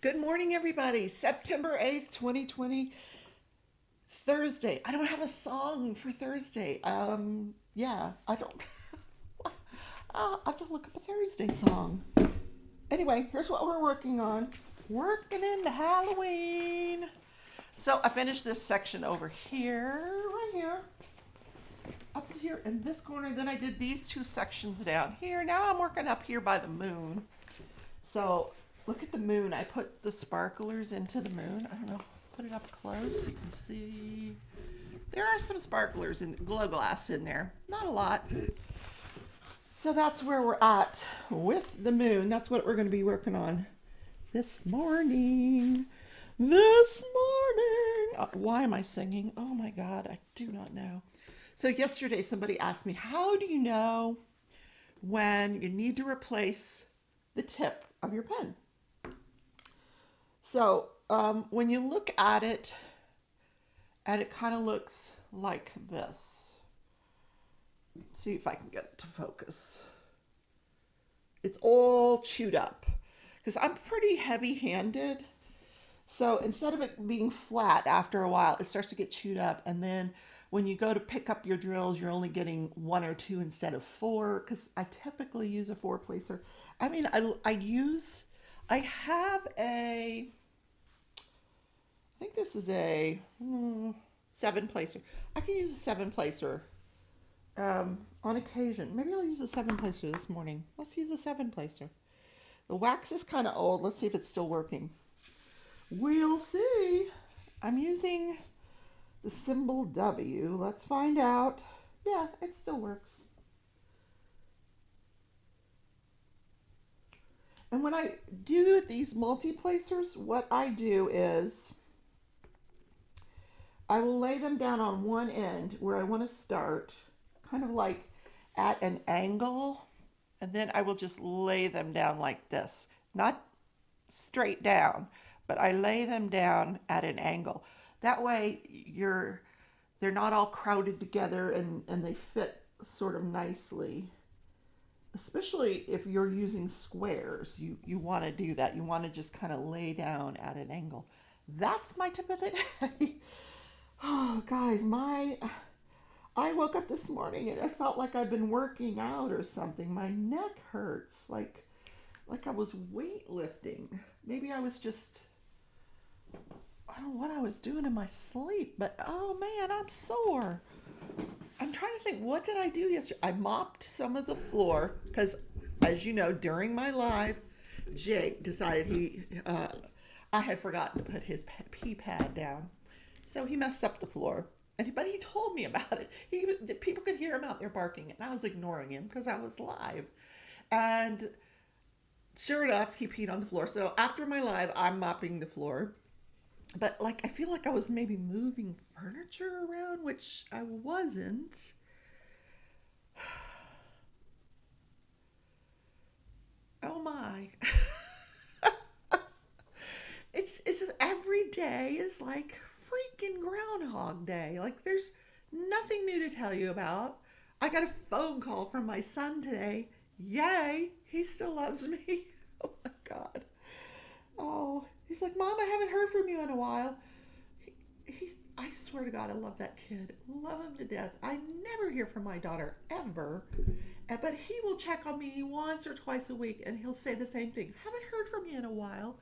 Good morning, everybody. September 8th, 2020, Thursday. I don't have a song for Thursday. Yeah, I don't. I have to look up a Thursday song. Anyway, here's what we're working on. Working into Halloween. So I finished this section over here, right here, up here in this corner. Then I did these two sections down here. Now I'm working up here by the moon. So look at the moon. I put the sparklers into the moon. I don't know. Put it up close so you can see. There are some sparklers and glow glass in there. Not a lot. So that's where we're at with the moon. That's what we're going to be working on this morning. Why am I singing? Oh my God, I do not know. So yesterday somebody asked me, how do you know when you need to replace the tip of your pen? So when you look at it, and it kind of looks like this. See if I can get it to focus. It's all chewed up because I'm pretty heavy-handed. So instead of it being flat after a while, it starts to get chewed up. And then when you go to pick up your drills, you're only getting 1 or 2 instead of 4, because I typically use a 4 placer. I mean, I have a, I think this is a 7 placer. I can use a 7 placer on occasion. Maybe I'll use a 7 placer this morning. Let's use a 7 placer. The wax is kind of old. Let's see if it's still working. We'll see. I'm using the symbol W. Let's find out. Yeah, it still works. And when I do these multi-placers, what I do is I will lay them down on one end where I want to start, kind of like at an angle, and then I will just lay them down like this. Not straight down, but I lay them down at an angle. That way they're not all crowded together and they fit sort of nicely. Especially if you're using squares, you want to do that. You want to just kind of lay down at an angle. That's my tip of the day. Oh, guys, I woke up this morning and I felt like I'd been working out or something. My neck hurts, like I was weightlifting. Maybe I was just, I don't know what I was doing in my sleep, but oh man, I'm sore. I'm trying to think, what did I do yesterday? I mopped some of the floor because, as you know, during my live, Jake decided I had forgotten to put his pee pad down. So he messed up the floor. But he told me about it. People could hear him out there barking, and I was ignoring him because I was live. And sure enough, he peed on the floor. So after my live, I'm mopping the floor. But I feel like I was maybe moving furniture around, which I wasn't. Oh my. It's just every day is like freaking Groundhog Day. Like there's nothing new to tell you about. I got a phone call from my son today. Yay, he still loves me. Oh my God. Oh, he's like, Mom, I haven't heard from you in a while. I swear to God, I love that kid. Love him to death. I never hear from my daughter ever. But he will check on me once or twice a week and he'll say the same thing. Haven't heard from you in a while.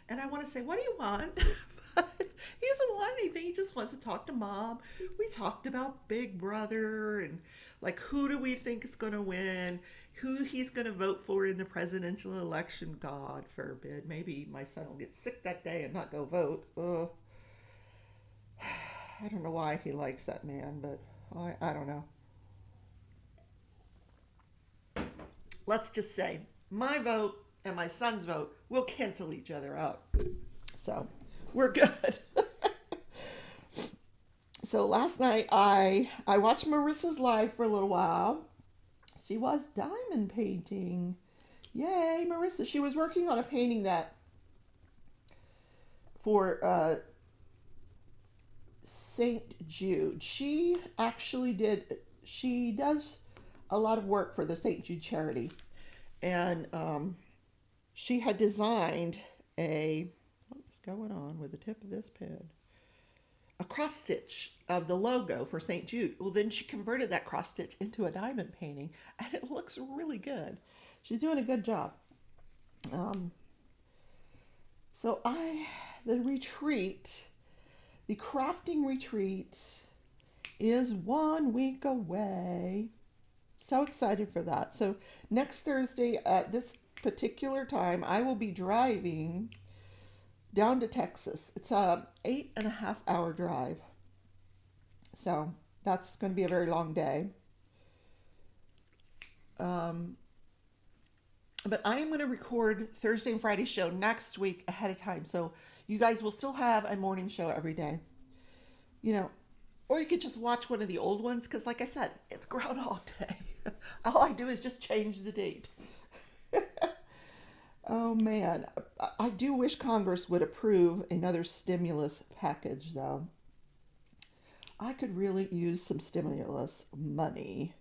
And I want to say, what do you want? But he doesn't want anything. He just wants to talk to Mom. We talked about Big Brother and who do we think is going to win, who he's going to vote for in the presidential election. God forbid. Maybe my son will get sick that day and not go vote. I don't know why he likes that man, but I don't know. Let's just say my vote and my son's vote will cancel each other out. So we're good. So last night I watched Marissa's live for a little while. She was diamond painting. Yay, Marissa. She was working on a painting that for St. Jude. She does a lot of work for the St. Jude charity. And she had designed a what is going on with the tip of this pen? A cross stitch of the logo for St. Jude. Well, then she converted that cross stitch into a diamond painting, and it looks really good. She's doing a good job. So the retreat, the crafting retreat is 1 week away. So excited for that. So next Thursday at this particular time, I will be driving down to Texas. It's a 8.5 hour drive. So that's going to be a very long day. But I am going to record Thursday and Friday show next week ahead of time. So you guys will still have a morning show every day. You know, or you could just watch one of the old ones, because like I said, it's Groundhog Day. All I do is just change the date. Oh man, I do wish Congress would approve another stimulus package though. I could really use some stimulus money.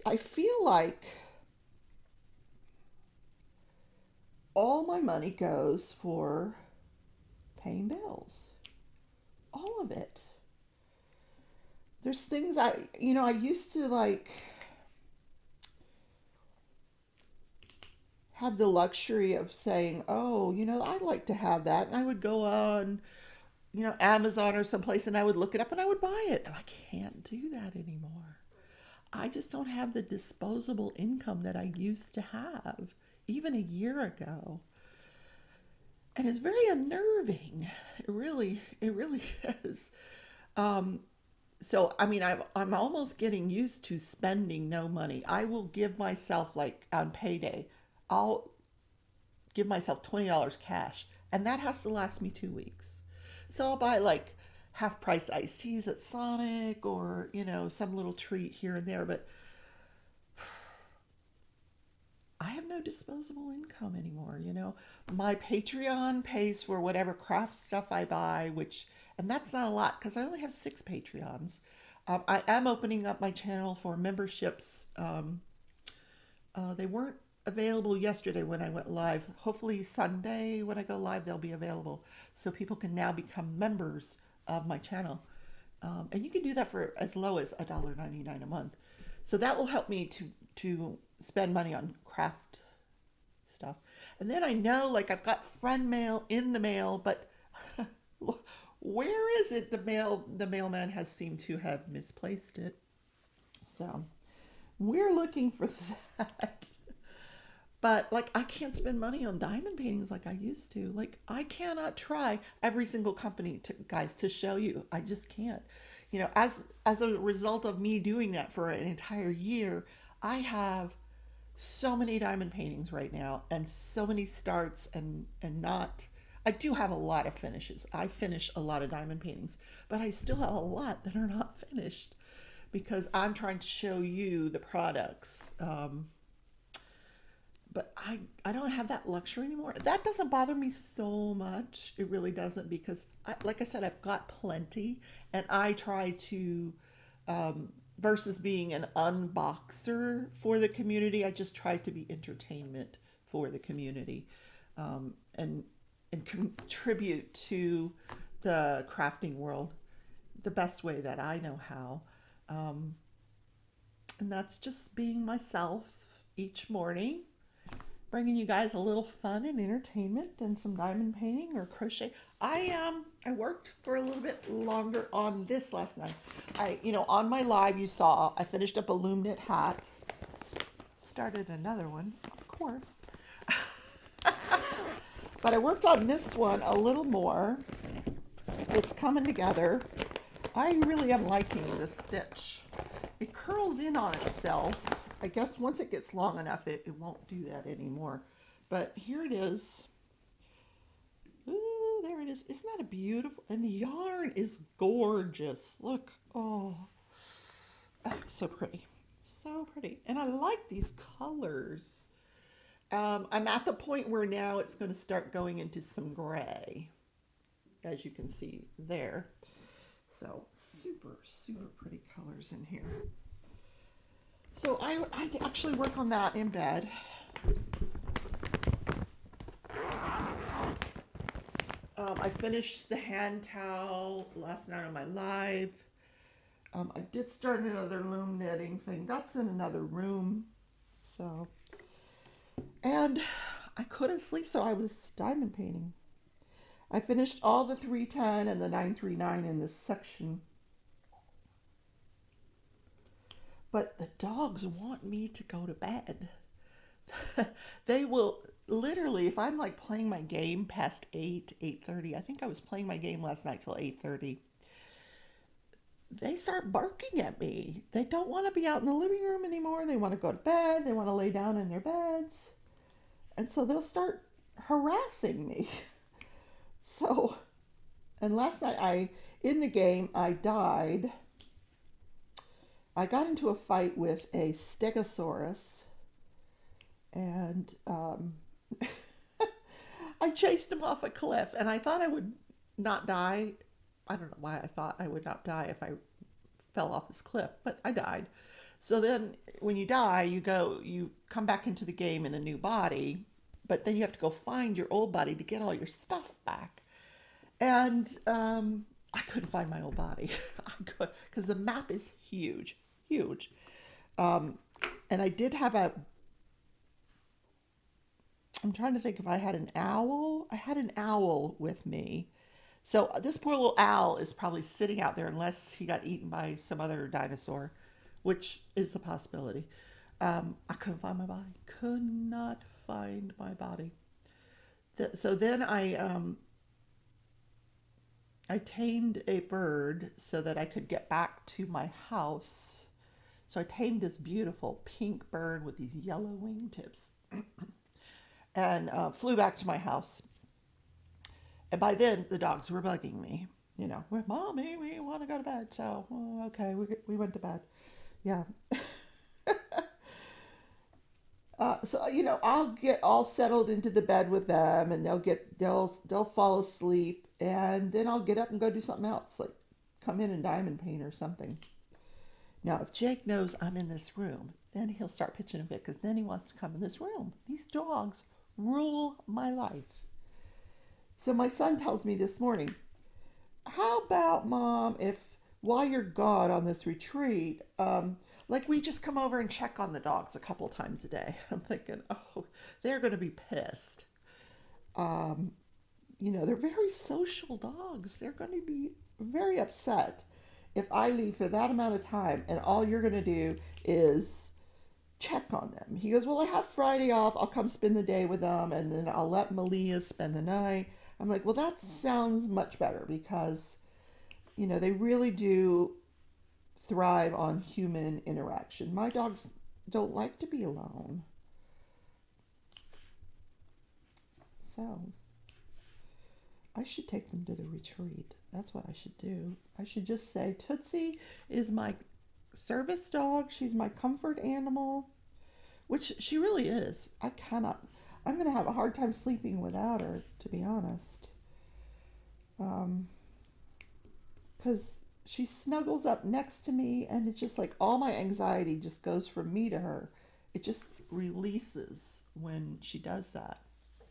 I feel like all my money goes for paying bills. All of it. There's things I used to like have the luxury of saying, oh, I'd like to have that. And I would go on, Amazon or someplace, and I would look it up and I would buy it. And I can't do that anymore. I just don't have the disposable income that I used to have even a year ago. And it's very unnerving. It really is. So, I mean, I'm almost getting used to spending no money. I will give myself, like on payday, I'll give myself $20 cash, and that has to last me 2 weeks. So I'll buy like half price iced teas at Sonic, or, some little treat here and there, but I have no disposable income anymore. My Patreon pays for whatever craft stuff I buy, and that's not a lot because I only have 6 Patreons. I am opening up my channel for memberships. They weren't available yesterday when I went live. Hopefully Sunday when I go live, they'll be available. So people can now become members of my channel. And you can do that for as low as $1.99 a month. So that will help me to spend money on craft stuff. And then I know, like, I've got friend mail in the mail, but where is it? The mailman has seemed to have misplaced it. So we're looking for that. But like, I can't spend money on diamond paintings like I used to. Like, I cannot try every single company to show you. I just can't. As a result of me doing that for an entire year, I have so many diamond paintings right now, and so many starts and not. I do have a lot of finishes. I finish a lot of diamond paintings, but I still have a lot that are not finished because I'm trying to show you the products. But I don't have that luxury anymore. That doesn't bother me so much. It really doesn't, because like I said, I've got plenty, and I try to, versus being an unboxer for the community, I just try to be entertainment for the community, and contribute to the crafting world the best way that I know how. And that's just being myself each morning, bringing you guys a little fun and entertainment and some diamond painting or crochet. I worked for a little bit longer on this last night. On my live, you saw I finished up a loom knit hat. Started another one, of course. But I worked on this one a little more. It's coming together. I really am liking this stitch. It curls in on itself. I guess once it gets long enough, it won't do that anymore. But here it is. Ooh, there it is. Isn't that a beautiful? And the yarn is gorgeous. Look. Oh, so pretty. So pretty. And I like these colors. I'm at the point where now it's going to start going into some gray, as you can see there. So super, super pretty colors in here. So I actually work on that in bed. I finished the hand towel last night on my live. I did start another loom knitting thing. That's in another room. So, and I couldn't sleep, so I was diamond painting. I finished all the 310 and the 939 in this section. But the dogs want me to go to bed. They will literally, if I'm like playing my game past 8:30, I think I was playing my game last night till 8:30, they start barking at me. They don't want to be out in the living room anymore. They want to go to bed. They want to lay down in their beds. And so they'll start harassing me. So, and last night in the game, I died. I got into a fight with a stegosaurus, and I chased him off a cliff, and I thought I would not die. I don't know why I thought I would not die if I fell off this cliff, but I died. So then when you die, you come back into the game in a new body, but then you have to go find your old body to get all your stuff back. And I couldn't find my old body because the map is huge, huge. And I did have I'm trying to think if I had an owl. I had an owl with me. So this poor little owl is probably sitting out there unless he got eaten by some other dinosaur, which is a possibility. I couldn't find my body. Could not find my body. So then I tamed a bird so that I could get back to my house. So I tamed this beautiful pink bird with these yellow wingtips and flew back to my house. And by then, the dogs were bugging me. You know, Mommy, we want to go to bed. So, okay, we went to bed. Yeah. So, you know, I'll get all settled into the bed with them, and they'll fall asleep, and then I'll get up and go do something else, like come in and diamond paint or something. Now, if Jake knows I'm in this room, then he'll start pitching a fit, because then he wants to come in this room. These dogs rule my life. So my son tells me this morning, how about, Mom, if while you're gone on this retreat, like we just come over and check on the dogs a couple times a day. I'm thinking, oh, they're going to be pissed. You know, they're very social dogs. They're going to be very upset if I leave for that amount of time and all you're going to do is check on them. He goes, well, I have Friday off. I'll come spend the day with them, and then I'll let Malia spend the night. I'm like, well, that sounds much better, because, you know, they really do thrive on human interaction. My dogs don't like to be alone. So I should take them to the retreat. That's what I should do. I should just say, Tootsie is my service dog. She's my comfort animal, which she really is. I'm going to have a hard time sleeping without her, to be honest. Because she snuggles up next to me, and it's just like all my anxiety just goes from me to her. It just releases when she does that.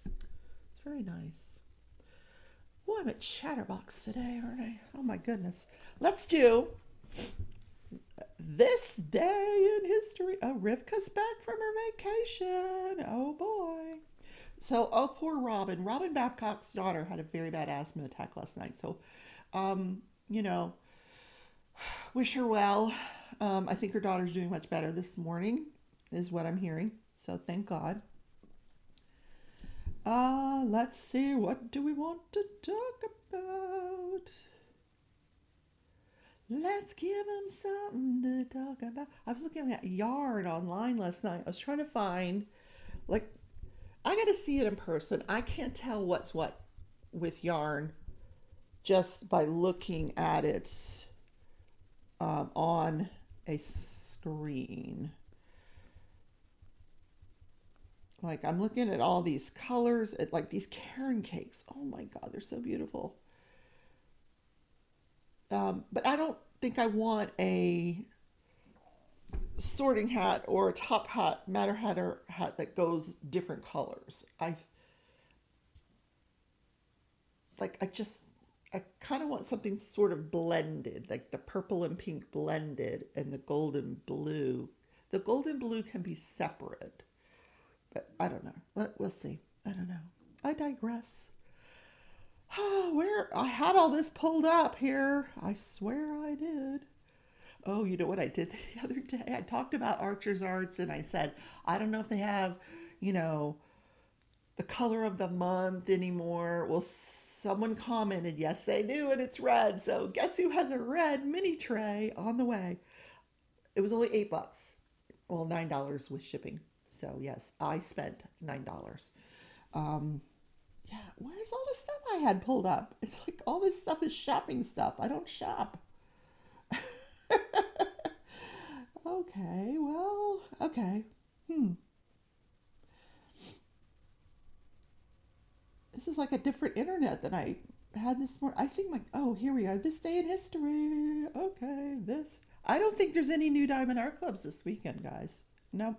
It's very nice. Oh, I'm at Chatterbox today, aren't I? Oh my goodness. Let's do this day in history. Oh, Rivka's back from her vacation. Oh boy. So, oh, poor Robin. Robin Babcock's daughter had a very bad asthma attack last night. So, you know, wish her well. I think her daughter's doing much better this morning, is what I'm hearing. So, thank God. Let's see. What do we want to talk about? Let's give them something to talk about. I was looking at yarn online last night. I was trying to find, like, I got to see it in person. I can't tell what's what with yarn just by looking at it on a screen. Like, I'm looking at all these colors, like these Cairn cakes. Oh my God, they're so beautiful. But I don't think I want a sorting hat or a top hat, Matter Hatter hat that goes different colors. like I kind of want something sort of blended, like the purple and pink blended and the golden blue. The golden blue can be separate, but I don't know. We'll see. I don't know. I digress. Where I had all this pulled up here. I swear I did. Oh, you know what I did the other day? I talked about Archer's Arts and I said, I don't know if they have, you know, the color of the month anymore. Well, someone commented, yes, they do, and it's red. So guess who has a red mini tray on the way? It was only $8. Well, $9 with shipping. So yes, I spent $9. Yeah, where's all the stuff I had pulled up? It's like all this stuff is shopping stuff. I don't shop. Okay, well, okay. This is like a different internet than I had this morning. I think oh, here we are. This day in history. Okay, this. I don't think there's any new Diamond Art Clubs this weekend, guys. No,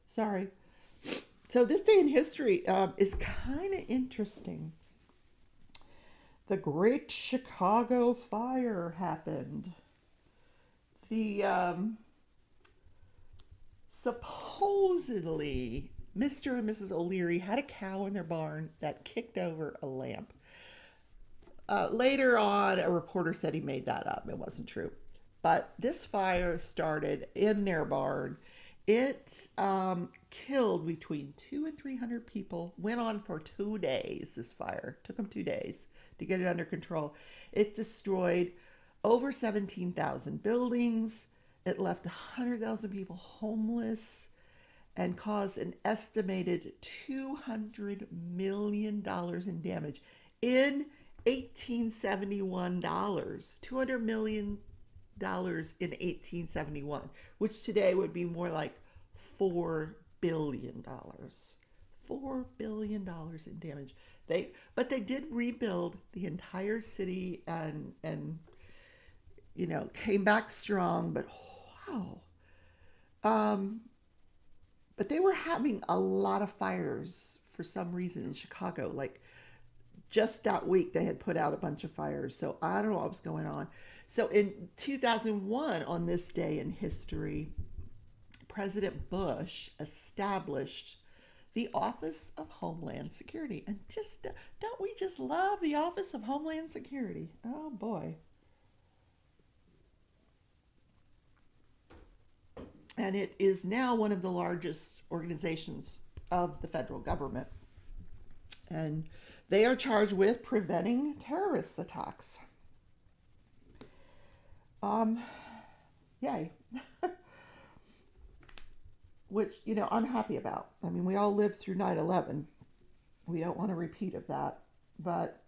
sorry. So this day in history is kind of interesting. The Great Chicago Fire happened. The supposedly Mr. and Mrs. O'Leary had a cow in their barn that kicked over a lamp. Later on, a reporter said he made that up. It wasn't true. But this fire started in their barn. It killed between 200 and 300 people. Went on for 2 days, this fire. Took them 2 days to get it under control. It destroyed over 17,000 buildings. It left 100,000 people homeless and caused an estimated $200 million in damage in 1871 dollars. $200 million in 1871, which today would be more like $4 billion. $4 billion in damage. But they did rebuild the entire city and you know, came back strong, but wow. But they were having a lot of fires for some reason in Chicago. Like just that week they had put out a bunch of fires. So I don't know what was going on. So in 2001, on this day in history, President Bush established the Office of Homeland Security. And just, don't we just love the Office of Homeland Security? Oh boy. And it is now one of the largest organizations of the federal government. And they are charged with preventing terrorist attacks. Yay. Which, you know, I'm happy about. I mean, we all lived through 9/11. We don't want a repeat of that. But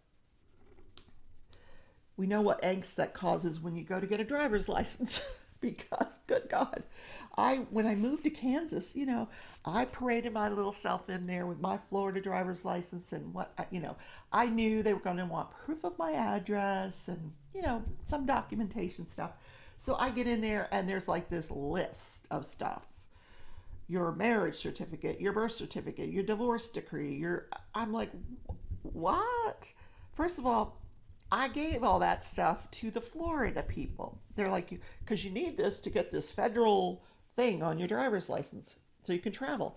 we know what angst that causes when you go to get a driver's license. Because, good God, when I moved to Kansas, you know, I paraded my little self in there with my Florida driver's license and you know, I knew they were going to want proof of my address and, you know, some documentation stuff. So I get in there and there's like this list of stuff. Your marriage certificate, your birth certificate, your divorce decree, I'm like, what? First of all, I gave all that stuff to the Florida people. They're like, because you need this to get this federal thing on your driver's license so you can travel.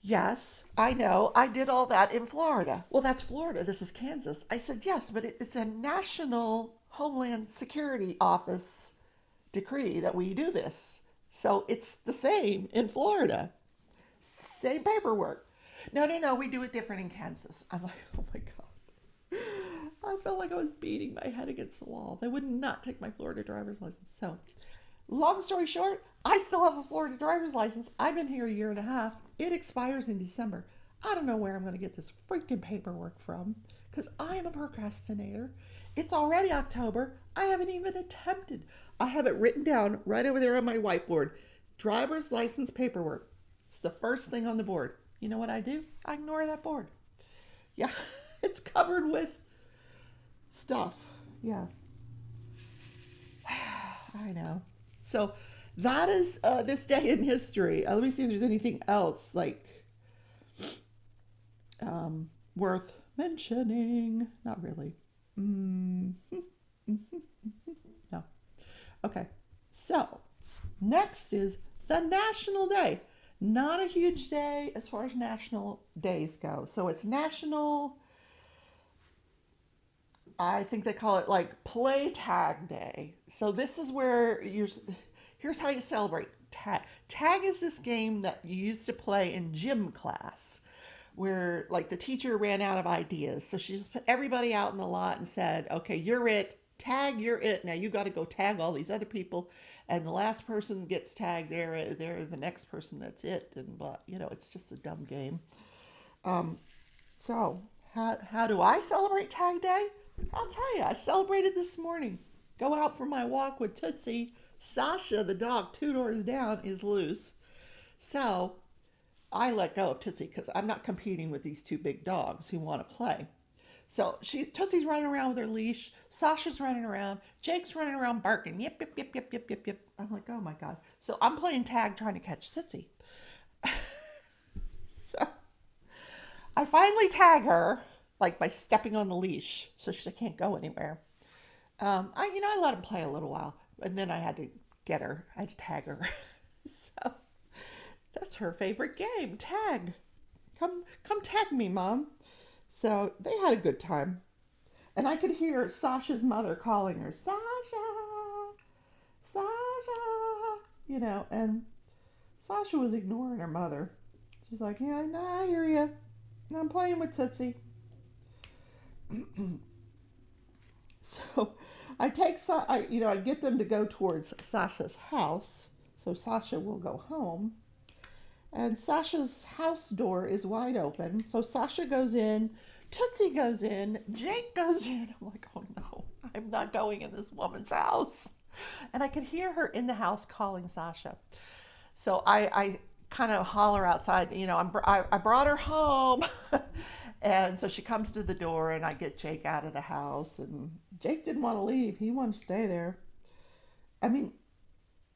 Yes, I know. I did all that in Florida. Well, that's Florida. This is Kansas. I said, yes, but it's a National Homeland Security Office decree that we do this. So it's the same in Florida. Same paperwork. No, we do it different in Kansas. I'm like, oh my God. I felt like I was beating my head against the wall. They would not take my Florida driver's license. So, long story short, I still have a Florida driver's license. I've been here 1.5 years. It expires in December. I don't know where I'm going to get this freaking paperwork from because I am a procrastinator. It's already October. I haven't even attempted. I have it written down right over there on my whiteboard. Driver's license paperwork. It's the first thing on the board. You know what I do? I ignore that board. Yeah, it's covered with stuff. Yeah. I know. So that is this day in history. Let me see if there's anything else like worth mentioning. Not really. Mm. No. Okay. So, next is the National Day. Not a huge day as far as national days go. So it's National, I think they call it like Play Tag Day. So this is where here's how you celebrate tag. Tag is this game that you used to play in gym class where like the teacher ran out of ideas. So she just put everybody out in the lot and said, okay, you're it. Tag, you're it. Now you got to go tag all these other people. And the last person gets tagged, they're the next person that's it. And blah, it's just a dumb game. So how do I celebrate Tag Day? I'll tell you, I celebrated this morning. Go out for my walk with Tootsie. Sasha, the dog, 2 doors down, is loose. So I let go of Tootsie because I'm not competing with these 2 big dogs who want to play. So Tootsie's running around with her leash. Sasha's running around. Jake's running around barking. Yip, yip, yip, yip, yip, yip, yip. I'm like, oh my God. So I'm playing tag trying to catch Tootsie. So I finally tag her, like by stepping on the leash so she can't go anywhere. I let him play a little while, and then I had to get her. I had to tag her. So that's her favorite game, tag. Come tag me, Mom. So they had a good time. And I could hear Sasha's mother calling her, Sasha, Sasha, and Sasha was ignoring her mother. She's like, yeah, I hear you. I'm playing with Tootsie. So I get them to go towards Sasha's house. So Sasha will go home. And Sasha's house door is wide open. So Sasha goes in, Tootsie goes in, Jake goes in. I'm like, oh no, I'm not going in this woman's house. And I could hear her in the house calling Sasha. So I kind of holler outside, I brought her home. And so she comes to the door and I get Jake out of the house. And Jake didn't want to leave. He wanted to stay there. I mean,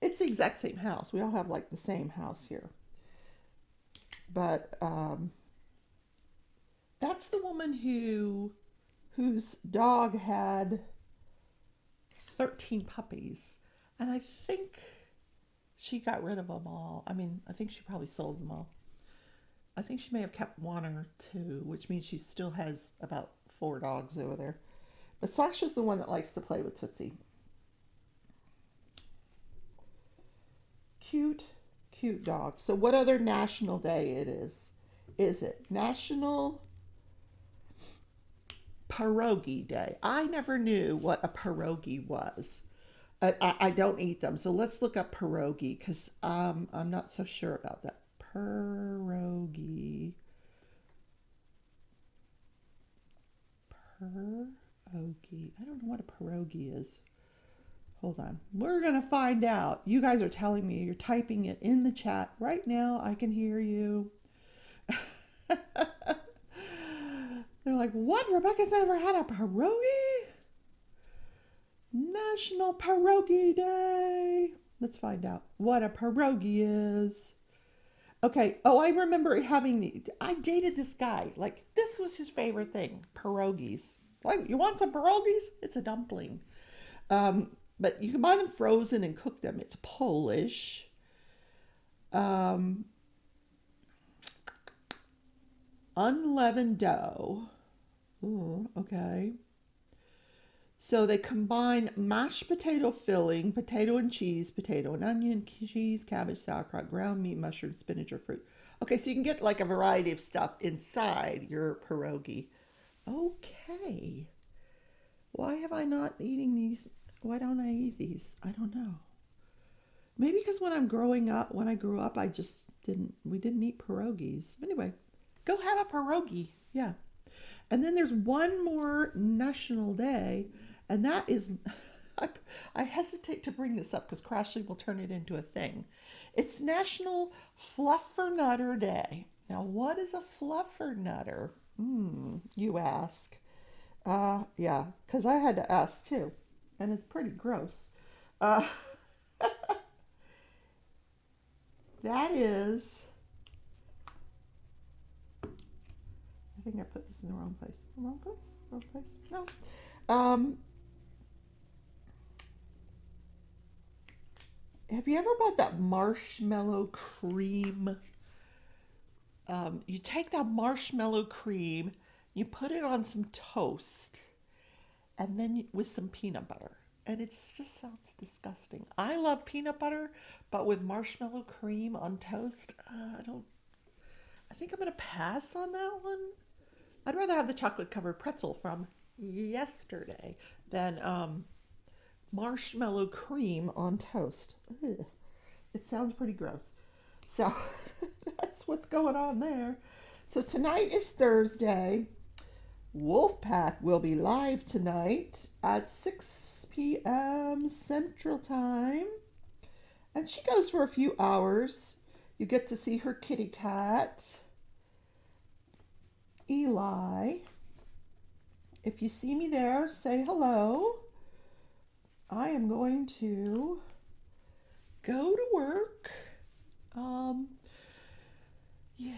it's the exact same house. We all have like the same house here. But that's the woman whose dog had 13 puppies. And I think she got rid of them all. I mean, I think she probably sold them all. I think she may have kept 1 or 2, which means she still has about 4 dogs over there. But Sasha's the one that likes to play with Tootsie. Cute dog. So what other national day it is? Is it National Pierogi Day? I never knew what a pierogi was. I don't eat them. So let's look up pierogi because I'm not so sure about that. Pierogi. I don't know what a pierogi is. Hold on. We're going to find out. You guys are telling me. You're typing it in the chat right now. I can hear you. They're like, what? Rebecca's never had a pierogi? National Pierogi Day. Let's find out what a pierogi is. Okay. Oh, I remember I dated this guy. Like, this was his favorite thing. Pierogies. Like, you want some pierogies? It's a dumpling. But you can buy them frozen and cook them. It's Polish. Unleavened dough. Ooh, okay. So they combine mashed potato filling, potato and cheese, potato and onion, cheese, cabbage, sauerkraut, ground meat, mushroom, spinach, or fruit. Okay, so you can get like a variety of stuff inside your pierogi. Okay. Why have I not eating these? Why don't I eat these? I don't know. Maybe because when I grew up, we didn't eat pierogies. Anyway, go have a pierogi. Yeah. And then there's one more national day, and that is, I hesitate to bring this up because Crashly will turn it into a thing. It's National Fluffernutter Day. Now, what is a fluffernutter? You ask. Yeah, because I had to ask too, and it's pretty gross. That is, I think I put this in the wrong place. Wrong place? Wrong place? No. Um, have you ever bought that marshmallow cream? You take that marshmallow cream, you put it on some toast, and then with some peanut butter. And it just sounds disgusting. I love peanut butter, but with marshmallow cream on toast, I think I'm going to pass on that one. I'd rather have the chocolate covered pretzel from yesterday than marshmallow cream on toast. Ugh. It sounds pretty gross. So that's what's going on there. So tonight is Thursday. Wolfpack will be live tonight at 6 p.m. Central Time. And she goes for a few hours. You get to see her kitty cat, Eli. If you see me there, say hello. I am going to go to work. Yeah.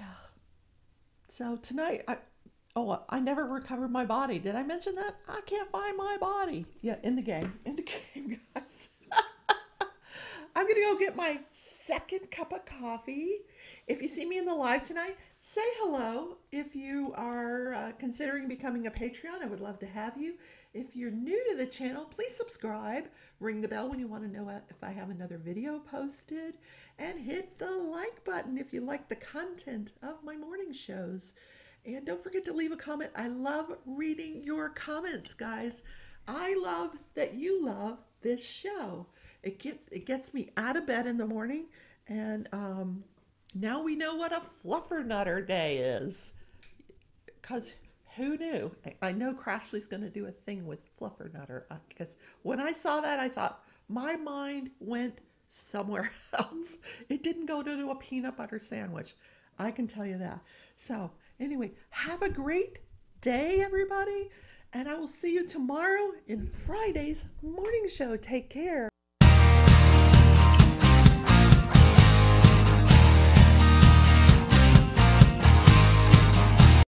So tonight, I never recovered my body. Did I mention that? I can't find my body. Yeah, in the game, guys. I'm going to go get my second cup of coffee. If you see me in the live tonight, say hello. If you are considering becoming a Patreon, I would love to have you. If you're new to the channel, please subscribe. Ring the bell when you want to know if I have another video posted. And hit the like button if you like the content of my morning shows. And don't forget to leave a comment. I love reading your comments, guys. I love that you love this show. It gets me out of bed in the morning, and now we know what a fluffernutter day is. Because who knew? I know Crashly's going to do a thing with fluffernutter, because when I saw that, I thought my mind went somewhere else. It didn't go to do a peanut butter sandwich. I can tell you that. So anyway, have a great day, everybody, and I will see you tomorrow in Friday's morning show. Take care.